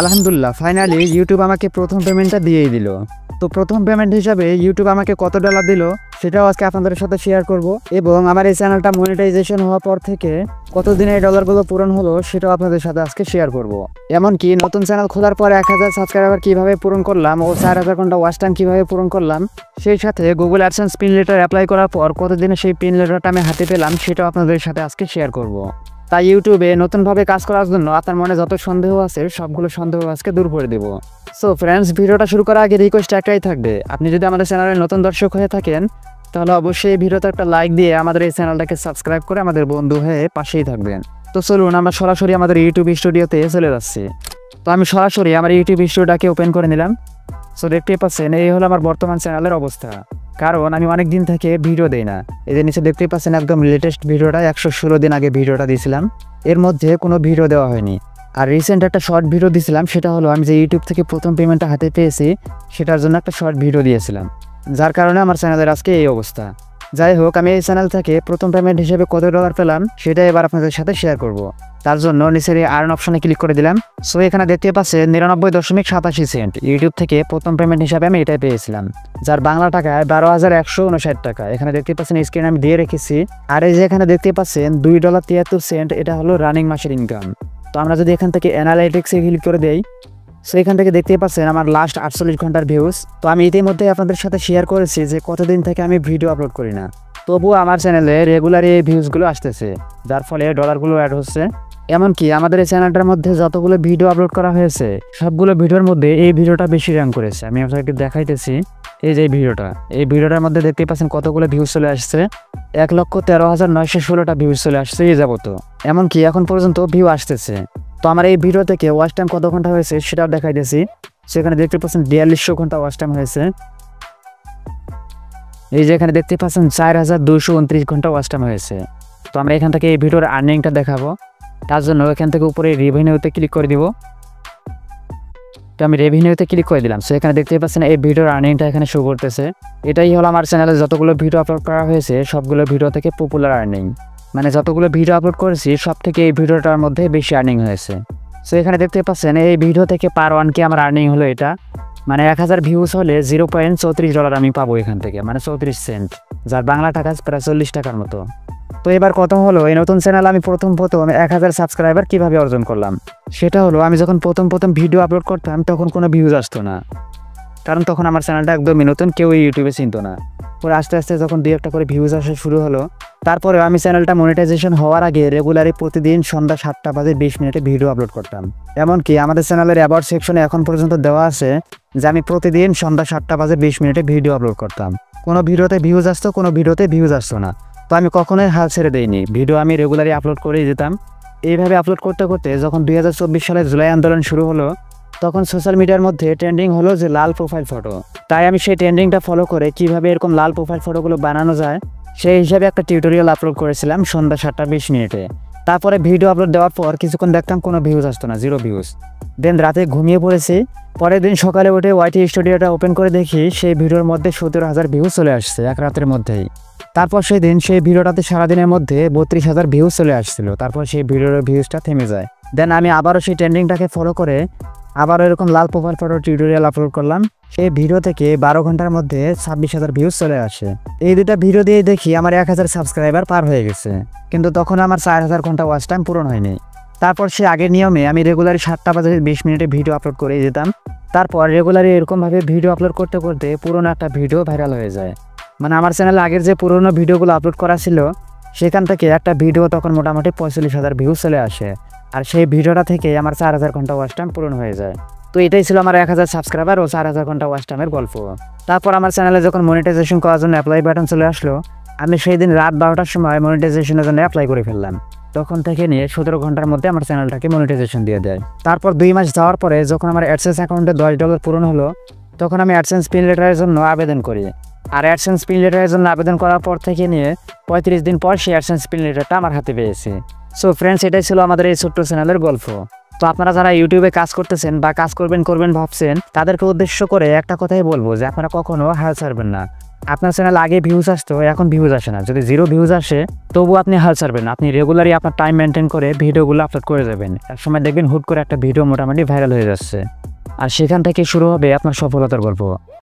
আলহামদুলিল্লাহ finally YouTube আমাকে প্রথম পেমেন্টটা দিয়েই দিল। তো প্রথম পেমেন্ট হিসাবে ইউটিউব আমাকে কত ডলার দিল সেটাও আজকে আপনাদের সাথে শেয়ার করব, এবং আমার এই চ্যানেলটা মনিটাইজেশন হওয়ার পর থেকে কতদিনে এই ডলারগুলো পূরণ হলো সেটাও আপনাদের সাথে আজকে শেয়ার করব। এমনকি নতুন চ্যানেল খোলার পর 1000 সাবস্ক্রাইবার কীভাবে পূরণ করলাম ও 4000 ঘন্টা ওয়াচ টাইম কীভাবে পূরণ করলাম, সেই সাথে Google AdSense pin letter apply করার পর কতদিনে সেই পিন লেটারটা আমি হাতে পেলাম সেটাও আপনাদের সাথে আজকে শেয়ার করব। তাই ইউটিউবে নতুনভাবে কাজ করার জন্য আপনার মনে যত সন্দেহ আছে সবগুলো সন্দেহ আজকে দূর করে দেব। সো ফ্রেন্ডস, ভিডিওটা শুরু করার আগে রিকোয়েস্ট একটাই থাকবে, আপনি যদি আমাদের চ্যানেলের নতুন দর্শক হয়ে থাকেন তাহলে অবশ্যই এই ভিডিওতে একটা লাইক দিয়ে আমাদের এই চ্যানেলটাকে সাবস্ক্রাইব করে আমাদের বন্ধু হয়ে পাশেই থাকবেন। তো চলুন আমরা সরাসরি আমাদের ইউটিউব স্টুডিওতে চলে যাচ্ছি। তো আমি সরাসরি আমার ইউটিউব স্টুডিওটাকে ওপেন করে নিলাম। সো দেখতেই পাচ্ছেন এই হলো আমার বর্তমান চ্যানেলের অবস্থা, কারণ আমি অনেক দিন থেকে ভিডিও দেই না। এদের নিচে দেখতেই পাচ্ছেন একদম লেটেস্ট ভিডিওটা 116 দিন আগে ভিডিওটা দিয়েছিলাম, এর মধ্যে কোনো ভিডিও দেওয়া হয়নি। আর রিসেন্ট একটা শর্ট ভিডিও দিয়েছিলাম, সেটা হলো আমি যে ইউটিউব থেকে প্রথম পেমেন্টটা হাতে পেয়েছি সেটার জন্য একটা শর্ট ভিডিও দিয়েছিলাম, যার কারণে আমার চ্যানেলের আজকে এই অবস্থা। যাই হোক, আমি এই চ্যানেল থেকে প্রথম পেমেন্ট হিসেবে কত ডলার পেলাম সেটা এবার আপনাদের সাথে শেয়ার করব। তার জন্য নিচের এই আর্ন অপশনে ক্লিক করে দিলাম। সো এখানে দেখতে পাচ্ছেন 99.87 সেন্ট ইউটিউব থেকে প্রথম পেমেন্ট হিসাবে আমি এটাই পেয়েছিলাম, যার বাংলা টাকায় 12,159 টাকা। এখানে দেখতে পাচ্ছেন স্ক্রিন আমি দিয়ে রেখেছি। আর এই যে এখানে দেখতে পাচ্ছেন $2.73, এটা হলো রানিং মাসের ইনকাম। তো আমরা যদি এখান থেকে অ্যানালাইটিক্সে ক্লিক করে দেই, সো এখান থেকে দেখতেই পাচ্ছেন আমার লাস্ট 48 ঘন্টার ভিউজ। তো আমি ইতিমধ্যে আপনাদের সাথে শেয়ার করেছি যে কতদিন থেকে আমি ভিডিও আপলোড করি না, তবুও আমার চ্যানেলে রেগুলার এই ভিউজগুলো আসতেছে, যার ফলে ডলারগুলো অ্যাড হচ্ছে। এমনকি আমাদের এই চ্যানেলটার মধ্যে যতগুলো ভিডিও আপলোড করা হয়েছে সবগুলো ভিডিওর মধ্যে এই ভিডিওটা বেশি র্যাঙ্ক করেছে। আমি আপনাকে দেখাইতেছি, এই যে এই ভিডিওটার মধ্যে দেখতেই পাচ্ছেন কতগুলো ভিউজ চলে আসছে, 1,13,916টা ভিউজ চলে আসছে এই যাবত। এমনকি এখন পর্যন্ত ভিউ আসতেছে। তো আমার এই ভিডিও থেকে ওয়াচ টাইম কত ঘন্টা হয়েছে সেটাও দেখাইতেছি। সেখানে দেখতে পাচ্ছেন 4200 ঘন্টা ওয়াচ টাইম হয়েছে। এই যে এখানে দেখতে পাচ্ছেন 4229 ঘন্টা ওয়াচ টাইম হয়েছে। তো আমরা এখান থেকে এই ভিডিওর আর্নিংটা দেখাবো, তার জন্য এখান থেকে উপরে রেভিনিউতে ক্লিক করে দিব। তো আমি রেভিনিউতে ক্লিক করে দিলাম। সো এখানে দেখতে পাচ্ছেন এই ভিডিওর আর্নিংটা এখানে শো করতেছে। এটাই হলো আমার চ্যানেলে যতগুলো ভিডিও আপলোড করা হয়েছে সবগুলো ভিডিও থেকে পপুলার আর্নিং, মানে যতগুলো ভিডিও আপলোড করেছি সব থেকে এই ভিডিওটার মধ্যে বেশি আর্নিং হয়েছে। সো এখানে দেখতে পাচ্ছেন এই ভিডিও থেকে পার 1K আমার আর্নিং হলো এটা, মানে 1000 ভিউজ হলে $0.34 আমি পাবো এখান থেকে, মানে 34 সেন্ট, যার বাংলা টাকা প্রায় 40 টাকার মতো। তো এবার কত হলো এই নতুন চ্যানেল আমি প্রথম 1000 সাবস্ক্রাইবার কিভাবে অর্জন করলাম, সেটা হলো আমি যখন প্রথম ভিডিও আপলোড করতাম তখন কোনো ভিউজ আসতো না, কারণ তখন আমার চ্যানেলটা একদমই নতুন, কেউ ইউটিউবে চিনতো না। পরে আস্তে আস্তে যখন 2-1টা করে ভিউজ আসা শুরু হলো, তারপরে আমি চ্যানেলটা মনিটাইজেশন হওয়ার আগে রেগুলারই প্রতিদিন সন্ধ্যা 7:20 ভিডিও আপলোড করতাম। এমনকি আমাদের চ্যানেলের অ্যাবাউট সেকশনে এখন পর্যন্ত দেওয়া আছে যে আমি প্রতিদিন সন্ধ্যা 7:20 ভিডিও আপলোড করতাম। কোনো ভিডিওতে ভিউজ আসতো, কোনো ভিডিওতে ভিউজ আসতো না। তো আমি কখনোই হাল ছেড়ে দিইনি, ভিডিও আমি রেগুলারই আপলোড করেই যেতাম। এইভাবে আপলোড করতে করতে যখন 2024 সালে জুলাই আন্দোলন শুরু হলো, তখন সোশ্যাল মিডিয়ার মধ্যে ট্রেন্ডিং হলো যে লাল প্রোফাইল ফটো। তাই আমি সেই ট্রেন্ডিংটা ফলো করে কিভাবে এরকম লাল প্রোফাইল ফটোগুলো বানানো যায় সেই হিসাবে একটা টিউটোরিয়াল আপলোড করেছিলাম সন্ধ্যা 7:20। তারপরে ভিডিও আপলোড দেওয়ার পর কিছুক্ষণ দেখতাম কোনো ভিউজ আসতো না, 0 ভিউজ। দেন রাতে ঘুমিয়ে পড়েছি, পরের দিন সকালে উঠে ওয়াইটি স্টুডিওটা ওপেন করে দেখি সেই ভিডিওর মধ্যে 17,000 ভিউজ চলে আসছে এক রাতের মধ্যেই। তারপর সেই ভিডিওটাতে সারাদিনের মধ্যে 32,000 ভিউজ চলে আসছিল। তারপর সেই ভিডিওর ভিউজটা থেমে যায়। দেন আমি আবারও সেই ট্রেন্ডিংটাকে ফলো করে আবারও এরকম লাল প্রোফাইল ফটো টিউটোরিয়াল আপলোড করলাম। সেই ভিডিও থেকে 12 ঘন্টার মধ্যে 26,000 ভিউজ চলে আসে। এই দুটা ভিডিও দিয়ে দেখি আমার 1000 সাবস্ক্রাইবার পার হয়ে গেছে, কিন্তু তখন আমার 4000 ঘন্টা ওয়াচ টাইম পূরণ হয়নি। তারপর সে আগের নিয়মে আমি রেগুলারই 7:20 ভিডিও আপলোড করে যেতাম। তারপর রেগুলারই এরকমভাবে ভিডিও আপলোড করতে করতে পুরোনো একটা ভিডিও ভাইরাল হয়ে যায়। মানে আমার চ্যানেলে আগের যে পুরোনো ভিডিওগুলো আপলোড করা ছিল সেখান থেকে একটা ভিডিও তখন মোটামুটি 45,000 ভিউজ চলে আসে, আর সেই ভিডিওটা থেকে আমার 4000 ঘন্টা ওয়াচ টাইম পূরণ হয়ে যায়। তো এটাই ছিল আমার 1000 সাবস্ক্রাইবার ও 4000 ঘন্টা ওয়াচ টাইমের গল্প। তারপর আমার চ্যানেলে যখন মনিটাইজেশন করার জন্য অ্যাপ্লাই বাটন চলে আসলো, আমি সেই দিন রাত 12টার সময় মনিটাইজেশনের জন্য অ্যাপ্লাই করে ফেললাম। তখন থেকে নিয়ে 17 ঘন্টার মধ্যে আমার চ্যানেলটাকে মনিটাইজেশন দিয়ে দেয়। তারপর 2 মাস যাওয়ার পরে যখন আমার অ্যাডসেন্স অ্যাকাউন্টে $10 পূরণ হলো, তখন আমি অ্যাডসেন্স পিন লেটারের জন্য আবেদন করি। আর অ্যাডসেন্স পিন লেটারের জন্য আবেদন করার পর থেকে নিয়ে 35 দিন পর সেই অ্যাডসেন্স পিন লেটারটা আমার হাতে পেয়েছি। সো ফ্রেন্ডস, এটাই ছিল আমাদের এই ছোট্ট চ্যানেলের গল্প। তো আপনারা যারা ইউটিউবে কাজ করতেছেন বা কাজ করবেন ভাবছেন, তাদেরকে উদ্দেশ্য করে একটা কথাই বলবো যে আপনারা কখনো হাল ছাড়বেন না। আপনার চ্যানেল আগে ভিউজ আসতো, এখন ভিউজ আসে না। যদি 0 ভিউজ আসে তবু আপনি হাল ছাড়বেন, আপনি রেগুলারই আপনার টাইম মেনটেন করে ভিডিওগুলো আপলোড করে যাবেন। একসময় দেখবেন হুট করে একটা ভিডিও মোটামুটি ভাইরাল হয়ে যাচ্ছে, আর সেখান থেকে শুরু হবে আপনার সফলতার গল্প।